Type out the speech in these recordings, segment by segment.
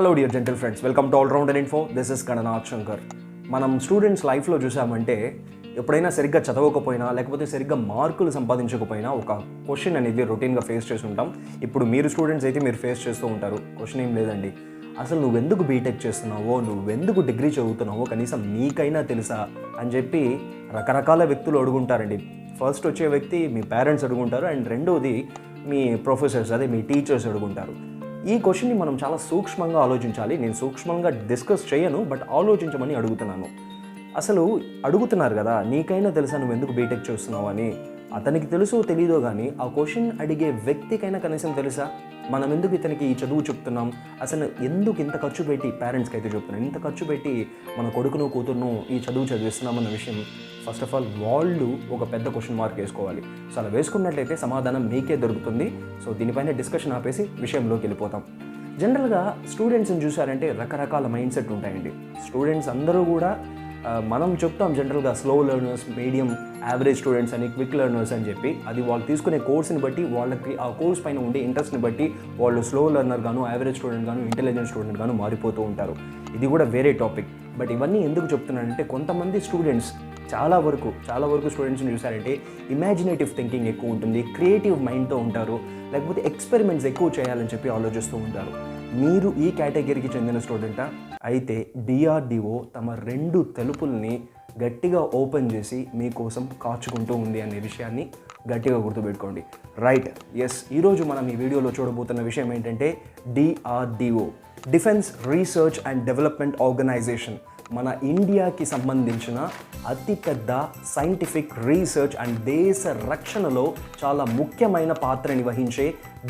Hello dear gentle friends, welcome to all rounder info. This is Gananath Shankar. మనం students లైఫ్లో చూసామంటే ఎప్పుడైనా సరిగ్గా చదవకపోయినా లేకపోతే సరిగ్గా మార్కులు సంపాదించకపోయినా ఒక క్వశ్చన్ అనేది రొటీన్గా ఫేస్ చేసి ఉంటాం. ఇప్పుడు మీరు స్టూడెంట్స్ అయితే మీరు ఫేస్ చేస్తూ ఉంటారు. క్వశ్చన్ ఏం లేదండి, అసలు నువ్వెందుకు బీటెక్ చేస్తున్నావో, నువ్వెందుకు డిగ్రీ చదువుతున్నావో కనీసం నీకైనా తెలుసా అని చెప్పి రకరకాల వ్యక్తులు అడుగుంటారండి. ఫస్ట్ వచ్చే వ్యక్తి మీ పేరెంట్స్ అడుగుంటారు, అండ్ రెండోది మీ ప్రొఫెసర్స్, అదే మీ టీచర్స్ అడుగుంటారు. ఈ క్వశ్చన్ని మనం చాలా సూక్ష్మంగా ఆలోచించాలి. నేను సూక్ష్మంగా డిస్కస్ చేయను, బట్ ఆలోచించమని అడుగుతున్నాను. అసలు అడుగుతున్నారు కదా, నీకైనా తెలుసా నువ్వు ఎందుకు బీటెక్ చేస్తున్నావు అని. అతనికి తెలుసో తెలీదో కానీ ఆ క్వశ్చన్ అడిగే వ్యక్తికైనా కనీసం తెలుసా మనం ఎందుకు ఇతనికి ఈ చదువు చెప్తున్నాం, అసలు ఎందుకు ఇంత ఖర్చు పెట్టి, పేరెంట్స్కి అయితే చెప్తున్నాను, ఇంత ఖర్చు పెట్టి మన కొడుకును కూతురును ఈ చదువు చదివిస్తున్నామన్న విషయం ఫస్ట్ ఆఫ్ ఆల్ వాళ్ళు ఒక పెద్ద క్వశ్చన్ మార్క్ వేసుకోవాలి. సో అలా వేసుకున్నట్లయితే సమాధానం మీకే దొరుకుతుంది. సో దీనిపైన డిస్కషన్ ఆపేసి విషయంలోకి వెళ్ళిపోతాం. జనరల్గా స్టూడెంట్స్ని చూసారంటే రకరకాల మైండ్ సెట్ ఉంటాయండి. స్టూడెంట్స్ అందరూ కూడా మనం చెప్తాం జనరల్గా slow learners, medium, average students అని, క్విక్ లెర్నర్స్ అని చెప్పి. అది వాళ్ళు తీసుకునే కోర్స్ని బట్టి, వాళ్ళకి ఆ కోర్స్ పైన ఉండే ఇంట్రెస్ట్ని బట్టి వాళ్ళు స్లో లెర్నర్ గాను, యావరేజ్ స్టూడెంట్ గాను, ఇంటెలిజెంట్ స్టూడెంట్ గాను మారిపోతూ ఉంటారు. ఇది కూడా వేరే టాపిక్. బట్ ఇవన్నీ ఎందుకు చెప్తున్నానంటే కొంతమంది స్టూడెంట్స్ చాలా వరకు స్టూడెంట్స్ని చూసారంటే ఇమాజినేటివ్ థింకింగ్ ఎక్కువ ఉంటుంది, క్రియేటివ్ మైండ్తో ఉంటారు, లేకపోతే ఎక్స్పెరిమెంట్స్ ఎక్కువ చేయాలని చెప్పి ఆలోచిస్తూ ఉంటారు. మీరు ఈ కేటగిరీకి చెందిన స్టూడెంటా? అయితే DRDO తమ 2 తలుపుల్ని గట్టిగా ఓపెన్ చేసి మీకోసం కాచుకుంటూ ఉంది అనే విషయాన్ని గట్టిగా గుర్తుపెట్టుకోండి. రైట్, ఎస్, ఈరోజు మనం ఈ వీడియోలో చూడబోతున్న విషయం ఏంటంటే DRDO, defence research and development organisation, మన ఇండియాకి సంబంధించిన అతిపెద్ద సైంటిఫిక్ రీసెర్చ్ అండ్ దేశ రక్షణలో చాలా ముఖ్యమైన పాత్రని వహించే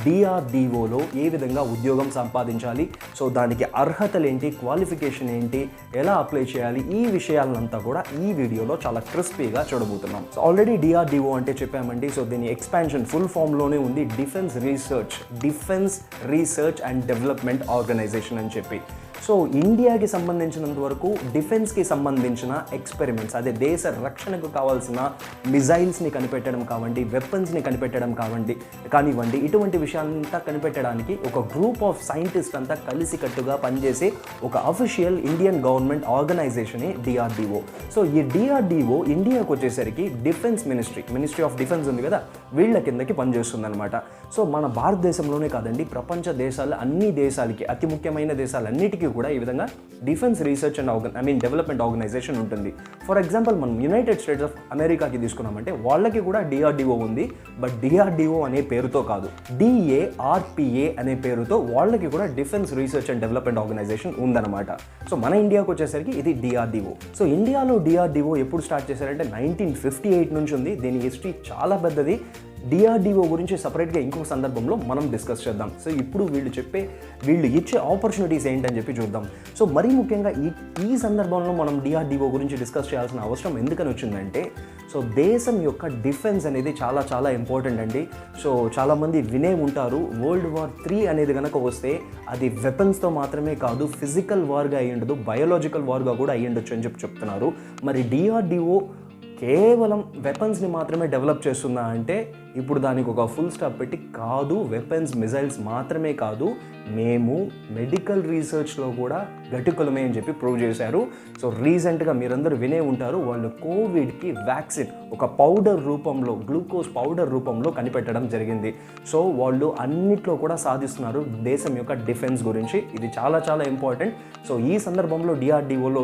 DRDOలో ఏ విధంగా ఉద్యోగం సంపాదించాలి, సో దానికి అర్హతలు ఏంటి, క్వాలిఫికేషన్ ఏంటి, ఎలా అప్లై చేయాలి, ఈ విషయాలంతా కూడా ఈ వీడియోలో చాలా క్రిస్పీగా చూడబోతున్నాం. సో ఆల్రెడీ DRDO అంటే చెప్పామండి. సో దీని ఎక్స్పాన్షన్ ఫుల్ ఫామ్లోనే ఉంది, defence research and development organisation అని చెప్పి. సో ఇండియాకి సంబంధించినంత వరకు డిఫెన్స్కి సంబంధించిన ఎక్స్పెరిమెంట్స్, అదే దేశ రక్షణకు కావాల్సిన మిజైల్స్ని కనిపెట్టడం కావండి, వెపన్స్ని కనిపెట్టడం కానివ్వండి, ఇటువంటి విషయాలంతా కనిపెట్టడానికి ఒక గ్రూప్ ఆఫ్ సైంటిస్ట్ అంతా కలిసికట్టుగా పనిచేసే ఒక అఫీషియల్ ఇండియన్ గవర్నమెంట్ ఆర్గనైజేషనే DRDO. సో ఈ DRDO ఇండియాకు వచ్చేసరికి డిఫెన్స్ మినిస్ట్రీ ఆఫ్ డిఫెన్స్ ఉంది కదా, వీళ్ళ కిందకి పనిచేస్తుంది అనమాట. సో మన భారతదేశంలోనే కాదండి, ప్రపంచ దేశాలు, అన్ని దేశాలకి, అతి ముఖ్యమైన దేశాలన్నిటికీ కూడా ఈ విధంగా defence research and development organisation ఉంటుంది. ఫర్ ఎగ్జాంపుల్ మనం యునైటెడ్ స్టేట్స్ ఆఫ్ అమెరికాకి తీసుకున్నామంటే వాళ్ళకి కూడా DRDO ఉంది, బట్ DRDO అనే పేరుతో కాదు, DARPA అనే పేరుతో వాళ్ళకి కూడా defence research and development organisation ఉందన్నమాట. సో మన ఇండియాకి వచ్చేసరికి ఇది DRDO. సో ఇండియాలో DRDO ఎప్పుడు స్టార్ట్ చేశారంటే 1958 నుంచి ఉంది. దీని హిస్టరీ చాలా పెద్దది. DRDO గురించి సపరేట్గా ఇంకొక సందర్భంలో మనం డిస్కస్ చేద్దాం. సో ఇప్పుడు వీళ్ళు ఇచ్చే ఆపర్చునిటీస్ ఏంటని చెప్పి చూద్దాం. సో మరీ ముఖ్యంగా ఈ సందర్భంలో మనం DRDO గురించి డిస్కస్ చేయాల్సిన అవసరం ఎందుకని వచ్చిందంటే, సో దేశం యొక్క డిఫెన్స్ అనేది చాలా చాలా ఇంపార్టెంట్ అండి. సో చాలామంది వినే ఉంటారు, World War III అనేది కనుక వస్తే అది వెపన్స్తో మాత్రమే కాదు, ఫిజికల్ వార్గా అయ్యి ఉండదు, బయోలాజికల్ వార్గా కూడా అయ్యి ఉండొచ్చు అని చెప్తున్నారు. మరి DRDO కేవలం వెపన్స్ని మాత్రమే డెవలప్ చేస్తుందా అంటే ఇప్పుడు దానికి ఒక ఫుల్ స్టాప్ పెట్టి, కాదు, వెపన్స్, మిజైల్స్ మాత్రమే కాదు, మేము మెడికల్ రీసెర్చ్లో కూడా గట్టికులమే అని చెప్పి ప్రూవ్ చేశారు. సో రీసెంట్గా మీరందరూ వినే ఉంటారు, వాళ్ళు కోవిడ్కి వ్యాక్సిన్ ఒక పౌడర్ రూపంలో, గ్లూకోజ్ పౌడర్ రూపంలో కనిపెట్టడం జరిగింది. సో వాళ్ళు అన్నిట్లో కూడా సాధిస్తున్నారు దేశం యొక్క డిఫెన్స్ గురించి. ఇది చాలా చాలా ఇంపార్టెంట్. సో ఈ సందర్భంలో DRDOలో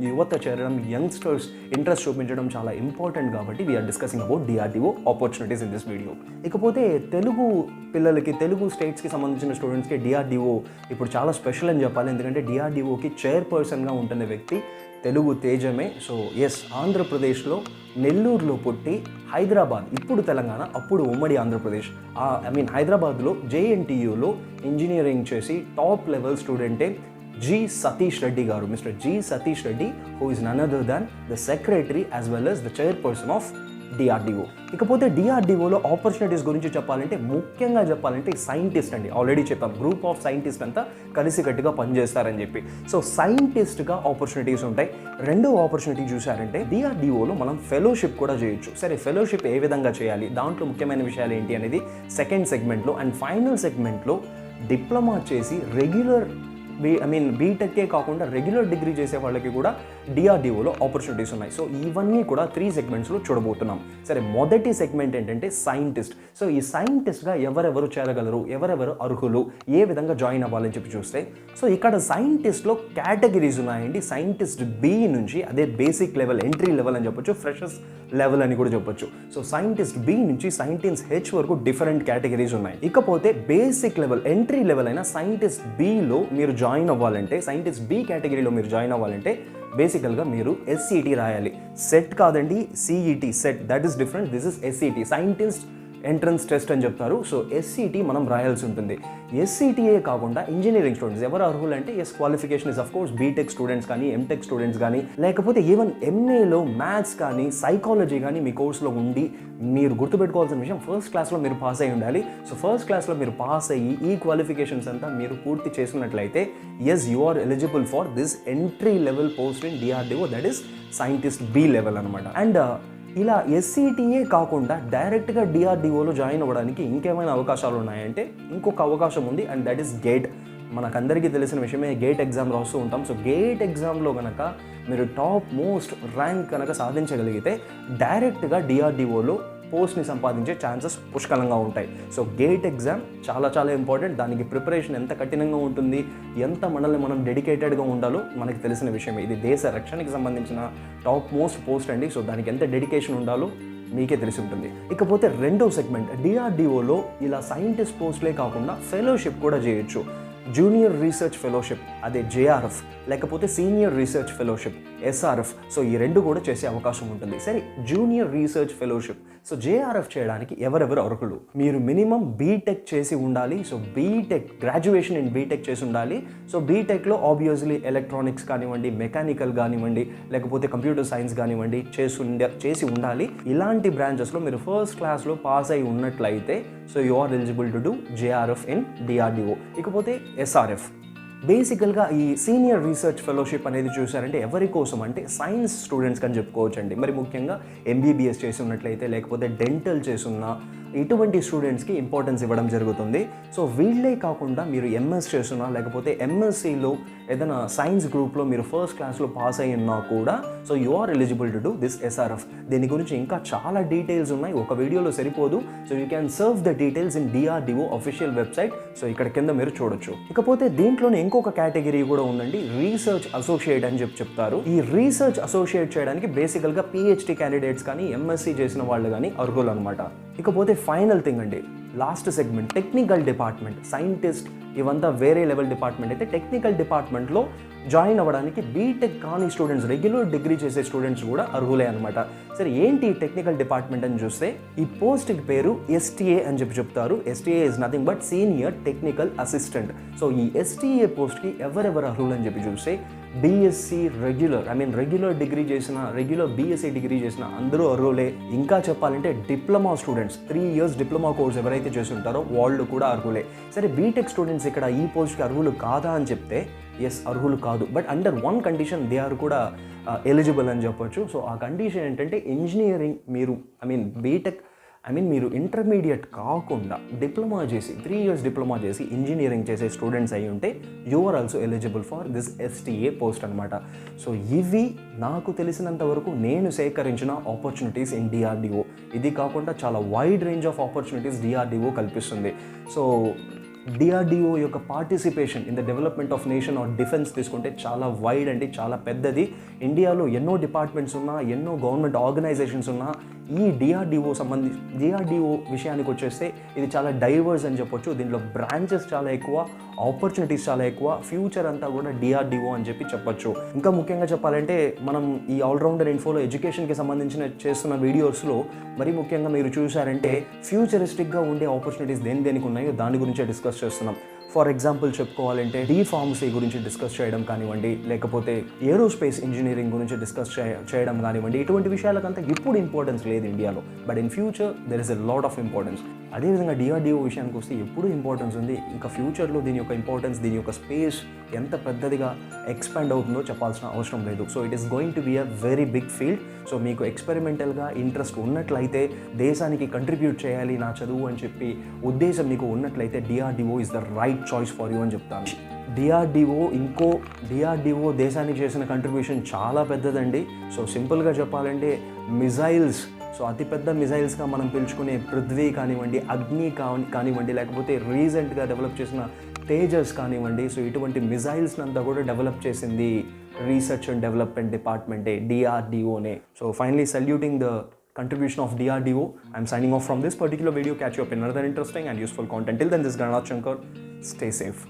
యువత చేరడం, యంగ్స్టర్స్ ఇంట్రెస్ట్ చూపించడం చాలా ఇంపార్టెంట్. కాబట్టి we are discussing about DRDO opportunities in this video. ఇకపోతే తెలుగు పిల్లలకి, తెలుగు స్టేట్స్కి సంబంధించిన స్టూడెంట్స్కి DRDO ఇప్పుడు చాలా స్పెషల్ అని చెప్పాలి. ఎందుకంటే DRDOకి చైర్పర్సన్గా ఉంటున్న వ్యక్తి తెలుగు తేజమే. సో ఎస్, ఆంధ్రప్రదేశ్లో నెల్లూరులో పుట్టి హైదరాబాద్, ఇప్పుడు తెలంగాణ, అప్పుడు ఉమ్మడి ఆంధ్రప్రదేశ్, హైదరాబాద్లో JNTUలో ఇంజనీరింగ్ చేసి టాప్ లెవెల్ స్టూడెంటే G. Satish Reddy garu, Mr. G. Satish Reddy, who is none other than the secretary as well as the chairperson of DRDO. ఇకపోతే DRDOలో ఆపర్చునిటీస్ గురించి ముఖ్యంగా చెప్పాలంటే సైంటిస్ట్ అండి. ఆల్రెడీ చెప్పాం, గ్రూప్ ఆఫ్ సైంటిస్ట్ అంతా కలిసికట్టుగా పనిచేస్తారని చెప్పి. సో సైంటిస్ట్గా ఆపర్చునిటీస్ ఉంటాయి. రెండో ఆపర్చునిటీ చూసారంటే DRDOలో మనం ఫెలోషిప్ కూడా చేయొచ్చు. సరే, ఫెలోషిప్ ఏ విధంగా చేయాలి, దాంట్లో ముఖ్యమైన విషయాలు ఏంటి అనేది సెకండ్ సెగ్మెంట్లో. అండ్ ఫైనల్ సెగ్మెంట్లో డిప్లొమా చేసి రెగ్యులర్ బీటెక్కే కాకుండా రెగ్యులర్ డిగ్రీ చేసే వాళ్ళకి కూడా డిఆర్డిఓలో ఆపర్చునిటీస్ ఉన్నాయి. సో ఇవన్నీ కూడా 3 సెగ్మెంట్స్లో చూడబోతున్నాం. సరే, మొదటి సెగ్మెంట్ ఏంటంటే సైంటిస్ట్. సో ఈ సైంటిస్ట్గా ఎవరెవరు చేరగలరు, ఎవరెవరు అర్హులు, ఏ విధంగా జాయిన్ అవ్వాలని చెప్పి చూస్తే, సో ఇక్కడ సైంటిస్ట్లో కేటగిరీస్ ఉన్నాయండి. సైంటిస్ట్ బి నుంచి, అదే బేసిక్ లెవెల్, ఎంట్రీ లెవెల్ అని చెప్పొచ్చు, ఫ్రెషర్స్ లెవెల్ అని కూడా చెప్పొచ్చు. సో సైంటిస్ట్ బి నుంచి సైంటిస్ట్ హెచ్ వరకు డిఫరెంట్ కేటగిరీస్ ఉన్నాయి. ఇకపోతే బేసిక్ లెవెల్, ఎంట్రీ లెవెల్ అయిన సైంటిస్ట్ బిలో మీరు జాయిన్ అవ్వాలంటే, సైంటిస్ట్ బి కేటగిరీలో మీరు జాయిన్ అవ్వాలంటే బేసికల్గా మీరు ఎస్సిటి రాయాలి. సెట్ కాదండి, CET, set that is different. This is SCT, scientist entrance test అని చెప్తారు. సో ఎస్సిటి మనం రాయాల్సి ఉంటుంది. ఎస్సిటిఏ కాకుండా ఇంజనీరింగ్ స్టూడెంట్స్ ఎవరు అర్హులు అంటే, qualification is of course BTech students కానీ, ఎంటెక్ స్టూడెంట్స్ కానీ, లేకపోతే ఈవెన్ ఎంఏలో మ్యాథ్స్ కానీ, సైకాలజీ కానీ మీ కోర్సులో ఉండి, మీరు గుర్తుపెట్టుకోవాల్సిన విషయం, ఫస్ట్ క్లాస్లో మీరు పాస్ అయ్యి ఉండాలి. సో ఫస్ట్ క్లాస్లో మీరు పాస్ అయ్యి ఈ క్వాలిఫికేషన్స్ అంతా మీరు పూర్తి చేసినట్లయితే you are eligible for this entry level post in DRDO, that is scientist B level అనమాట. అండ్ ఇలా ఎస్సిటిఏ కాకుండా డైరెక్ట్గా డిఆర్డిఓలో జాయిన్ అవ్వడానికి ఇంకేమైనా అవకాశాలు ఉన్నాయంటే ఇంకొక అవకాశం ఉంది, అండ్ దట్ ఈస్ గేట్. మనకందరికీ తెలిసిన విషయమే, గేట్ ఎగ్జామ్ రాస్తూ ఉంటాం. సో గేట్ ఎగ్జామ్లో కనుక మీరు టాప్ మోస్ట్ ర్యాంక్ కనుక సాధించగలిగితే డైరెక్ట్గా డిఆర్డిఓలో పోస్ట్ని సంపాదించే ఛాన్సెస్ పుష్కలంగా ఉంటాయి. సో గేట్ ఎగ్జామ్ చాలా చాలా ఇంపార్టెంట్. దానికి ప్రిపరేషన్ ఎంత కఠినంగా ఉంటుంది, ఎంత మనల్ని మనం డెడికేటెడ్గా ఉండాలో మనకి తెలిసిన విషయమే. ఇది దేశ రక్షణకి సంబంధించిన టాప్ మోస్ట్ పోస్ట్ అండి. సో దానికి ఎంత డెడికేషన్ ఉండాలో మీకే తెలిసి ఉంటుంది. ఇకపోతే రెండో సెగ్మెంట్, డిఆర్డిఓలో ఇలా సైంటిస్ట్ పోస్ట్లే కాకుండా ఫెలోషిప్ కూడా చేయొచ్చు. జూనియర్ రీసెర్చ్ ఫెలోషిప్, అదే జేఆర్ఎఫ్, లేకపోతే senior research fellowship, SRF. So ఈ రెండు కూడా చేసే అవకాశం ఉంటుంది. సరే, junior research fellowship, so JRF చేయడానికి ఎవరెవరు అర్హులు? మీరు మినిమం బీటెక్ చేసి ఉండాలి. So BTech, graduation in BTech చేసి ఉండాలి. సో బీటెక్లో ఆబ్వియస్లీ ఎలక్ట్రానిక్స్ కానివ్వండి, మెకానికల్ కానివ్వండి, లేకపోతే కంప్యూటర్ సైన్స్ కానివ్వండి చేసి ఉండాలి. ఇలాంటి బ్రాంచెస్లో మీరు ఫస్ట్ క్లాస్లో పాస్ అయి ఉన్నట్లయితే so you are eligible to do JRF in DRDO. ఇకపోతే ఎస్ఆర్ఎఫ్, బేసికల్గా ఈ సీనియర్ రీసెర్చ్ ఫెలోషిప్ అనేది చూసారంటే ఎవరి కోసం అంటే సైన్స్ స్టూడెంట్స్కి అని చెప్పుకోవచ్చు అండి. మరి ముఖ్యంగా ఎంబీబీఎస్ చేసి ఉన్నట్లయితే, లేకపోతే డెంటల్ చేస్తున్నా, ఇటువంటి స్టూడెంట్స్కి ఇంపార్టెన్స్ ఇవ్వడం జరుగుతుంది. సో వీళ్ళే కాకుండా మీరు ఎంఎస్ చేస్తున్నా, లేకపోతే ఎంఎస్సిలో ఏదైనా సైన్స్ గ్రూప్లో మీరు ఫస్ట్ క్లాస్లో పాస్ అయి ఉన్నా కూడా so you are eligible to do this SRF. దీని గురించి ఇంకా చాలా డీటెయిల్స్ ఉన్నాయి, ఒక వీడియోలో సరిపోదు. So you can serve the details in DRDO official website. So ఇక్కడ కింద మీరు చూడొచ్చు. ఇకపోతే దీంట్లోనే ఇంకొక కేటగిరీ కూడా ఉందండి, రీసెర్చ్ అసోసియేట్ అని చెప్తారు. ఈ రీసెర్చ్ అసోసియేట్ చేయడానికి బేసికల్గా పిహెచ్డి క్యాండిడేట్స్ కానీ, ఎంఎస్సి చేసిన వాళ్ళు కానీ అర్హులు అనమాట. ఇకపోతే ఫైనల్ థింగ్ అండి, last segment, technical department. Scientist ఇవంతా వేరే లెవెల్ డిపార్ట్మెంట్ అయితే, టెక్నికల్ డిపార్ట్మెంట్లో జాయిన్ అవ్వడానికి బీటెక్ కాని స్టూడెంట్స్, రెగ్యులర్ డిగ్రీ చేసే స్టూడెంట్స్ కూడా అర్హులే అనమాట. సరే, ఏంటి టెక్నికల్ డిపార్ట్మెంట్ అని చూస్తే ఈ పోస్ట్కి పేరు ఎస్టీఏ అని చెప్తారు. STA is nothing but senior technical assistant. So ఈ ఎస్టీఏ పోస్ట్కి ఎవరెవరు అర్హులు అని చూస్తే బీఎస్సీ రెగ్యులర్ డిగ్రీ చేసిన, రెగ్యులర్ బీఎస్సీ డిగ్రీ చేసిన అందరూ అర్హులే. ఇంకా చెప్పాలంటే diploma students, 3 years diploma course ఎవరైతే చేస్తుంటారో వాళ్ళు కూడా అర్హులే. సరే, బీటెక్ స్టూడెంట్స్ ఇక్కడ ఈ పోస్ట్కి అర్హులు కాదా అని చెప్తే ఎస్, అర్హులు కాదు. But under one condition they are కూడా ఎలిజిబుల్ అని చెప్పొచ్చు. సో ఆ కండిషన్ ఏంటంటే ఇంజనీరింగ్ మీరు ఇంటర్మీడియట్ కాకుండా డిప్లొమా చేసి 3 years డిప్లొమా చేసి ఇంజనీరింగ్ చేసే స్టూడెంట్స్ అయి ఉంటే you are also eligible for this STA post అనమాట. సో ఇవి నాకు తెలిసినంత వరకు నేను సేకరించిన ఆపర్చునిటీస్ ఇన్ డిఆర్డిఓ. ఇది కాకుండా చాలా wide range of opportunities DRDO కల్పిస్తుంది. సో డిఆర్డిఓ యొక్క participation in the development of nation or defence తీసుకుంటే చాలా వైడ్ అండి, చాలా పెద్దది. ఇండియాలో ఎన్నో డిపార్ట్మెంట్స్ ఉన్నా, ఎన్నో గవర్నమెంట్ ఆర్గనైజేషన్స్ ఉన్నా, ఈ డిఆర్డిఓ విషయానికి వచ్చేస్తే ఇది చాలా డైవర్స్ అని చెప్పొచ్చు. దీంట్లో బ్రాంచెస్ చాలా ఎక్కువ, ఆపర్చునిటీస్ చాలా ఎక్కువ, ఫ్యూచర్ అంతా కూడా డిఆర్డిఓ అని చెప్పొచ్చు. ఇంకా ముఖ్యంగా చెప్పాలంటే మనం ఈ ఆల్రౌండర్ ఇన్ఫోలో ఎడ్యుకేషన్కి సంబంధించిన చేస్తున్న వీడియోస్లో మరి ముఖ్యంగా మీరు చూసారంటే ఫ్యూచరిస్టిక్గా ఉండే ఆపర్చునిటీస్ దేనికి ఉన్నాయో దాని గురించే డిస్కస్ చేస్తున్నాం. ఫర్ ఎగ్జాంపుల్ చెప్పుకోవాలంటే ఫార్మసీ గురించి డిస్కస్ చేయడం కానివ్వండి, లేకపోతే ఏరోస్పేస్ ఇంజనీరింగ్ గురించి డిస్కస్ చేయడం కానివ్వండి, ఇటువంటి విషయాలకంతా ఇప్పుడు ఇంపార్టెన్స్ లేదు ఇండియాలో. But in future there is a lot of importance. అదేవిధంగా డిఆర్డిఓ విషయానికి వస్తే ఎప్పుడు ఇంపార్టెన్స్ ఉంది. ఇంకా ఫ్యూచర్లో దీని యొక్క ఇంపార్టెన్స్, దీని యొక్క స్పేస్ ఎంత పెద్దదిగా ఎక్స్పాండ్ అవుతుందో చెప్పాల్సిన అవసరం లేదు. So it is going to be a very big field. So మీకు ఎక్స్పెరిమెంటల్గా ఇంట్రెస్ట్ ఉన్నట్లయితే, దేశానికి కంట్రిబ్యూట్ చేయాలి నా చదువు అని చెప్పి ఉద్దేశం మీకు ఉన్నట్లయితే DRDO is the right good choice for you అని చెప్తాను. డిఆర్డిఓ దేశానికి చేసిన కంట్రిబ్యూషన్ చాలా పెద్దదండి. సో సింపుల్గా చెప్పాలంటే మిజైల్స్, సో అతిపెద్ద మిజైల్స్గా మనం పిలుచుకునే పృథ్వీ కానివ్వండి, అగ్ని కానివ్వండి, లేకపోతే రీసెంట్గా డెవలప్ చేసిన తేజస్ కానివ్వండి, సో ఇటువంటి మిజైల్స్ని అంతా కూడా డెవలప్ చేసింది రీసెర్చ్ అండ్ డెవలప్మెంట్ డిపార్ట్మెంటే, డిఆర్డిఓనే. So finally saluting the contribution of DRDO, I'm signing off from this particular video. Catch you up in another interesting and useful content. Till then, this is Granat Shankar. Stay safe.